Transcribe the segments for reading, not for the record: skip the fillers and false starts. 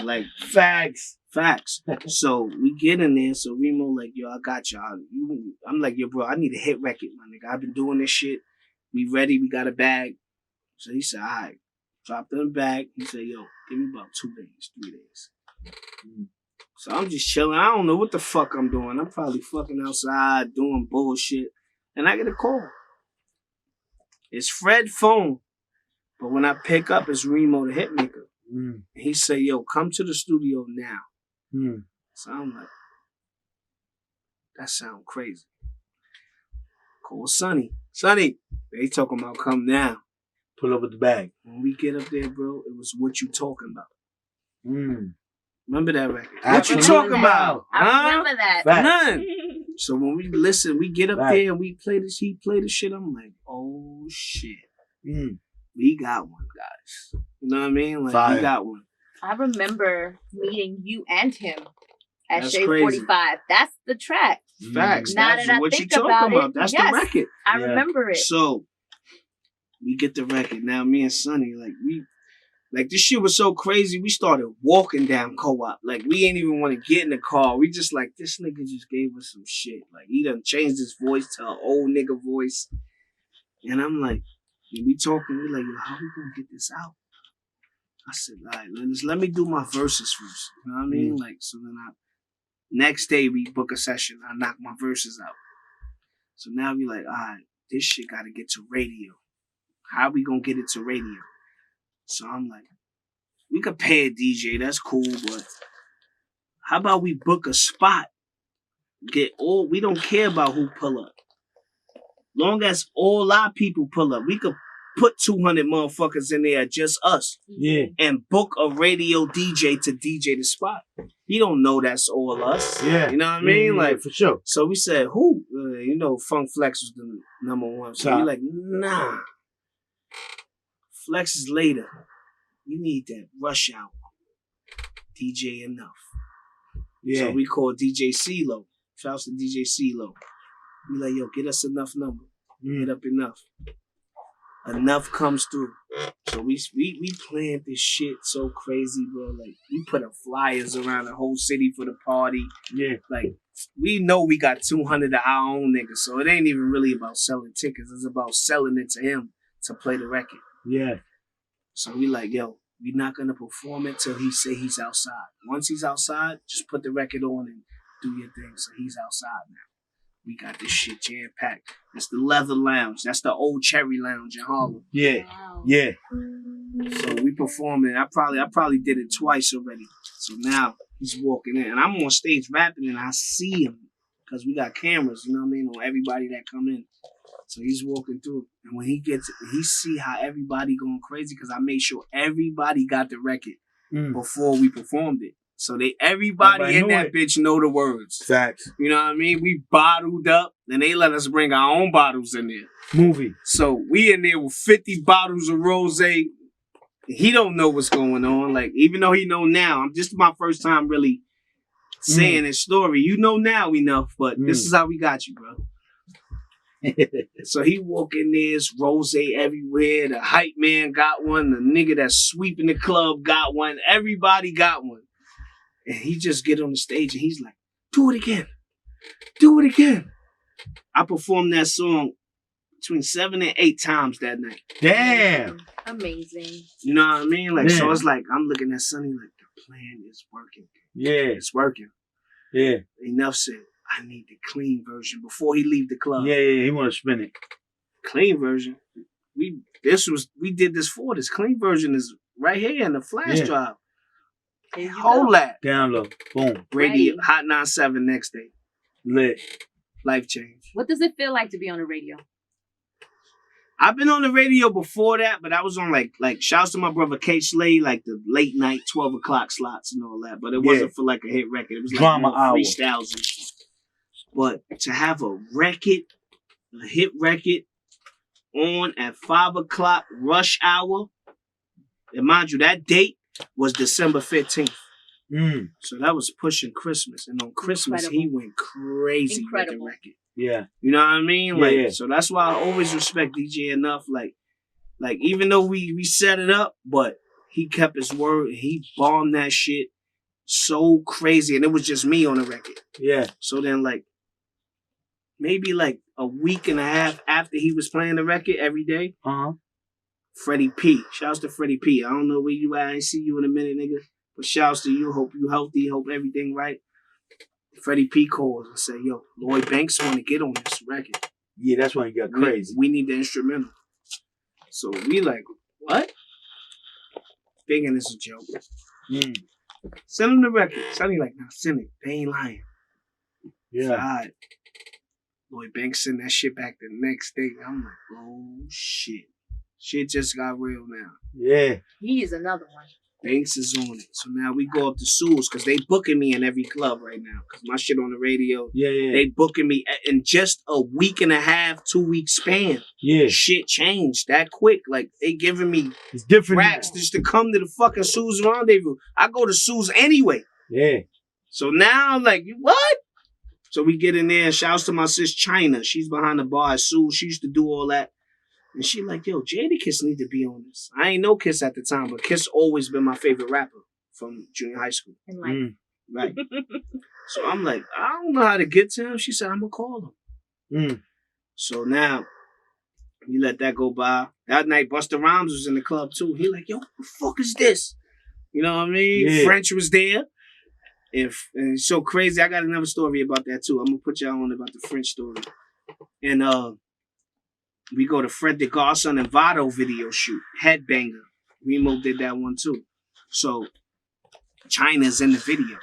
Like facts. So we get in there. So Remo like, yo, I got y'all. I'm like, yo, bro, I need a hit record, my nigga. I've been doing this shit. We ready. We got a bag. So he said, all right. Dropped in the bag. He said, yo, give me about 2 days, 3 days. So I'm just chilling. I don't know what the fuck I'm doing. I'm probably fucking outside doing bullshit. And I get a call. It's Fred's phone. But when I pick up, it's Remo the Hitmaker. And he say, yo, come to the studio now. So I'm like, that sound crazy. Call Sonny. Sonny, they talking about come now. Pull up with the bag. When we get up there, bro, it was What You Talking About. Remember that record? What you talking about? I remember that. None. So when we listen, we get up there and we play this. He play the shit. I'm like, oh shit, we got one, guys. You know what I mean? Like we got one. I remember meeting you and him at That's Shade crazy. 45. That's the track. Facts. Now That's that I what think you talking about about. it, That's yes, the record. I remember it. So we get the record. Now me and Sonny, like this shit was so crazy. We started walking down Co-op. Like we ain't even want to get in the car. We just like, this nigga just gave us some shit. Like he done changed his voice to an old nigga voice. And I'm like, we talking. We like, yo, how we gonna get this out? I said, all right, let me do my verses first. You know what I mean? Like, so then next day we book a session. I knock my verses out. So now we like, all right, this shit got to get to radio. How we gonna get it to radio? So I'm like, we could pay a DJ, that's cool, but how about we book a spot? We don't care about who pull up. Long as all our people pull up, we could put 200 motherfuckers in there, just us. Yeah. And book a radio DJ to DJ the spot. He don't know that's all us. Yeah. You know what I mean? Yeah, like for sure. So we said, who? Funk Flex was the number one. So we like, nah. Flex is later. You need that rush hour. DJ Enough. Yeah. So we called DJ CeeLo. Shouts to DJ CeeLo. We like, yo, get us enough number. Hit up Enough. Enough comes through. So we planned this shit so crazy, bro. Like, we put up flyers around the whole city for the party. Yeah. Like, we know we got 200 of our own niggas, so it ain't even really about selling tickets. It's about selling it to him to play the record. Yeah. So we like, yo, we're not gonna perform it till he say he's outside. Once he's outside, just put the record on and do your thing. So he's outside now. We got this shit jam packed. That's the Leather Lounge. That's the old Cherry Lounge in Harlem. Yeah. Wow. Yeah. So we performing. I probably did it twice already. So now he's walking in, and I'm on stage rapping, and I see him because we got cameras. You know what I mean? On everybody that come in. So he's walking through, and when he see how everybody going crazy, because I made sure everybody got the record before we performed it. So everybody in that bitch know the words. Facts. You know what I mean? We bottled up, and they let us bring our own bottles in there. Movie. So we in there with 50 bottles of rosé. He don't know what's going on. Like, even though he know now, this is my first time really saying his story. You know now enough, but this is how we got you, bro. So he walk in there, it's rose everywhere. The hype man got one. The nigga that's sweeping the club got one. Everybody got one. And he just get on the stage and he's like, do it again. Do it again. I performed that song between 7 and 8 times that night. Damn. Amazing. You know what I mean? Like, so it's like, I'm looking at Sonny like, the plan is working. Yeah. It's working. Yeah. Enough said, I need the clean version before he leave the club. Yeah, he want to spin it. Clean version. We did this for this. Clean version is right here in the flash drive. Hold that. Download. Boom. Radio. Hot 97 next day. Lit. Life change. What does it feel like to be on the radio? I've been on the radio before that, but I was on like shouts to my brother K Slay, like the late night 12 o'clock slots and all that. But it wasn't for like a hit record. It was like Drama hour. freestyles and shit. But to have a hit record on at 5 o'clock rush hour, and mind you, that date was December 15th. So that was pushing Christmas. And on Christmas, he went crazy with the record. Yeah. You know what I mean? So that's why I always respect DJ Enough. Like even though we set it up, but he kept his word. And he bombed that shit so crazy. And it was just me on the record. Yeah. So then, like, maybe like a week and a half after he was playing the record every day, Freddie P. Shouts to Freddie P. I don't know where you at. I ain't see you in a minute, nigga. But shouts to you. Hope you healthy. Hope everything right. Freddie P calls and say, yo, Lloyd Banks want to get on this record. Yeah, that's when he got crazy. We need the instrumental. So we like, what? Thinking it's a joke. Send him the record. Sonny like, nah, send it. They ain't lying. Yeah. So, all right. Lloyd Banks sent that shit back the next day. I'm like, oh shit. Shit just got real now. Yeah. He is another one. Banks is on it. So now we go up to Sue's because they booking me in every club right now. Because my shit on the radio. Yeah. They booking me in just a week and a half, 2 week span. Yeah. Shit changed that quick. Like they giving me it's different racks just to come to the fucking Sue's rendezvous. I go to Sue's anyway. Yeah. So now I'm like, what? So we get in there and shouts to my sis China. She's behind the bar at Sue's. She used to do all that. And she like, yo, Jadakiss need to be on this. I ain't know Kiss at the time, but Kiss always been my favorite rapper from junior high school. In life. Right. So I'm like, I don't know how to get to him. She said, I'm going to call him. So now, we let that go by. That night, Busta Rhymes was in the club too. He like, yo, what the fuck is this? You know what I mean? Yeah. French was there. And it's so crazy. I got another story about that too. I'm going to put y'all on about the French story. And we go to Fred the Godson and Vado video shoot. Headbanger. Remo did that one too. So China's in the video.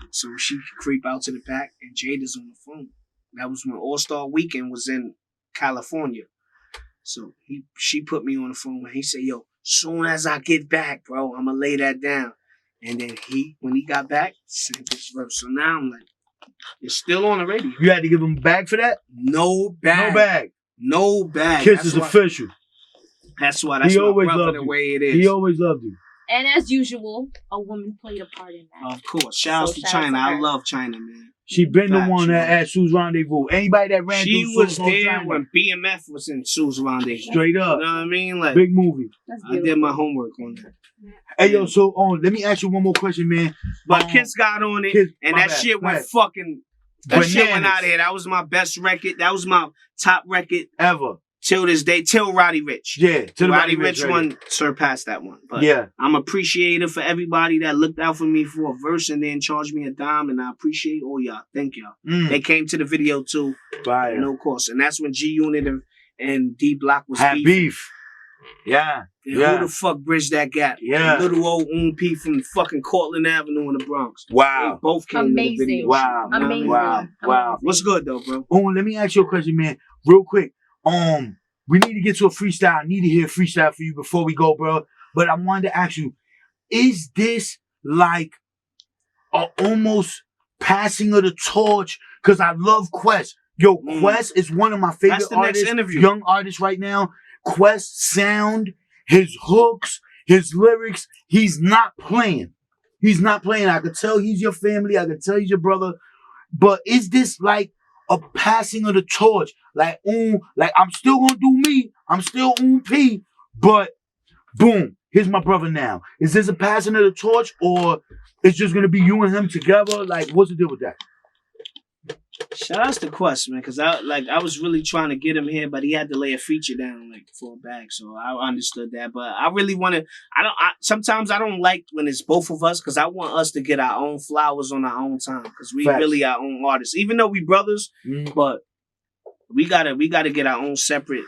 So she creep out to the back and Jada's on the phone. That was when All-Star Weekend was in California. So she put me on the phone and he said, yo, soon as I get back, bro, I'm going to lay that down. And then when he got back, sent this verse. So now I'm like, it's still on the radio. You had to give him a bag for that? No bag. No bag. Kiss is official. That's why. That's my brother the way it is. He always loved you. And as usual, a woman played a part in that. Of course. Shout out to China. I love China, man. She been the one that at Sue's Rendezvous. Anybody that ran she through was there when BMF was in Sue's Rendezvous. Straight up. You know what I mean? Like big movie. I did my homework on that. Hey yo, so let me ask you one more question, man. But Kiss got on it, and that shit went fucking. That shit went out of here. That was my best record. That was my top record ever. Till this day, till Roddy Rich. Yeah, till Roddy Rich one surpassed that one. But yeah, I'm appreciative for everybody that looked out for me for a verse and then charged me a dime, and I appreciate all y'all. Thank y'all. They came to the video too. Fire. No course. And that's when G Unit and D Block was had beef. Yeah. And who the fuck bridged that gap? Yeah. Little old P from fucking Cortland Avenue in the Bronx. Wow. They both came to the video. Wow. Amazing. Wow. What's good though, bro? Let me ask you a question, man. Real quick. We need to get to a freestyle. I need to hear a freestyle for you before we go, bro. But I wanted to ask you, is this like a almost passing of the torch? Because I love Quest. Yo, Quest is one of my favorite artists, young artists right now. Quest sound, his hooks, his lyrics, he's not playing. He's not playing. I could tell he's your family. I could tell he's your brother. But is this like a passing of the torch? Like, I'm still gonna do me. I'm still P. But boom, here's my brother now. Is this a passing of the torch, or it's just gonna be you and him together? Like, what's the deal with that? Shout out to Quest, man, because I was really trying to get him here, but he had to lay a feature down for a bag, so I understood that. But I really wanted. Sometimes I don't like when it's both of us, because I want us to get our own flowers on our own time, because we really our own artists, even though we brothers. But we gotta get our own separate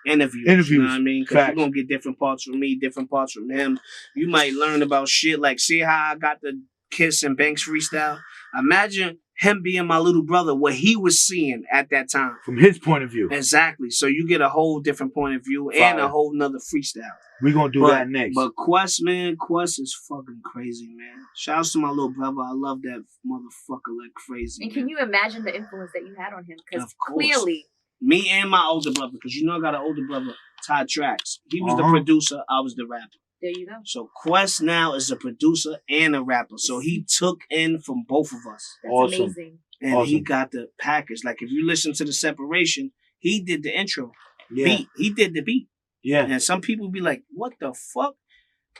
interviews. You know what I mean? Because you're gonna get different parts from me, different parts from him. You might learn about shit like, see how I got the Kiss and Banks freestyle. Imagine him being my little brother, what he was seeing at that time. From his point of view. Exactly. So you get a whole different point of view and a whole nother freestyle. We're going to do that next. But Quest, man, Quest is fucking crazy, man. Shouts to my little brother. I love that motherfucker like crazy. And can you imagine the influence that you had on him? Because clearly. clearly. Me and my older brother, because you know I got an older brother, Todd Trax. He was the producer. I was the rapper. There you go. So Quest now is a producer and a rapper. So he took in from both of us. That's amazing. And he got the package. Like if you listen to the separation, he did the intro beat. He did the beat. Yeah. And some people be like, what the fuck?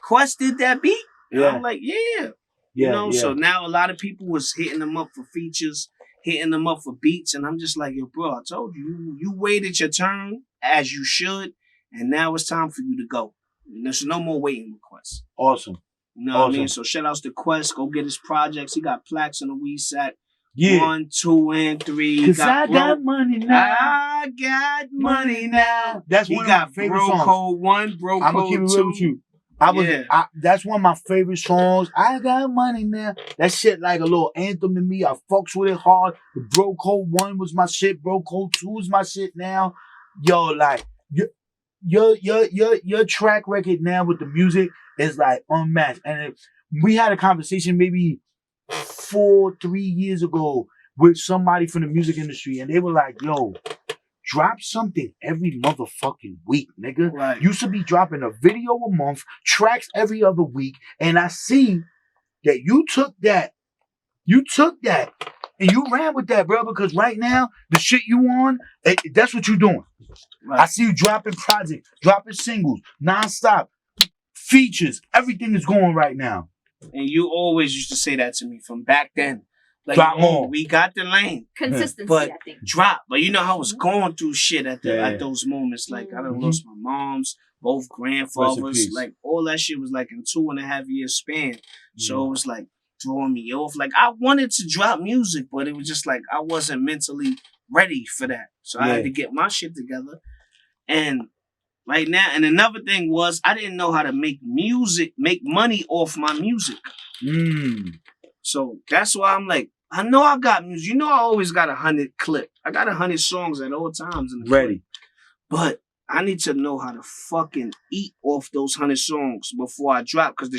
Quest did that beat? And Yeah. I'm like, yeah. Yeah. So now a lot of people was hitting them up for features, hitting them up for beats, and I'm just like, yo, bro, I told you, you waited your turn as you should, and now it's time for you to go. There's no more waiting with Quest. Awesome. You know what I mean? So shout outs to Quest. Go get his projects. He got plaques in the Weed Sack. Yeah. 1, 2, and 3. Cause I got money now. I got money now. That's He one got of my favorite Bro songs. Code 1, Bro I'm gonna Code keep it 2. real with you. That's one of my favorite songs. I got money now. That shit like a little anthem to me. I fucks with it hard. The Bro Code 1 was my shit. Bro Code 2 is my shit now. Yo, like your track record now with the music is like unmatched. And we had a conversation maybe 3 years ago with somebody from the music industry, and they were like, yo, drop something every motherfucking week, nigga. Right. You should be dropping a video a month, tracks every other week, and I see that you took that, and you ran with that, bro, because right now, the shit you on, that's what you doing. Right. I see you dropping projects, dropping singles, nonstop, features, everything is going right now. And you always used to say that to me from back then. Like, drop more. We got the lane. Consistency, but I think. Drop. But you know how I was going through shit at those moments. Like, I done lost my moms, both grandfathers. Like, all that shit was like in 2.5 year span. So it was like throwing me off. Like, I wanted to drop music, but it was just like I wasn't mentally ready for that. So I had to get my shit together. And right now, and another thing was I didn't know how to make money off my music. So that's why I'm like, I know I got music. You know I always got 100 clip. I got 100 songs at all times in the ready. Clip. But I need to know how to fucking eat off those 100 songs before I drop, because the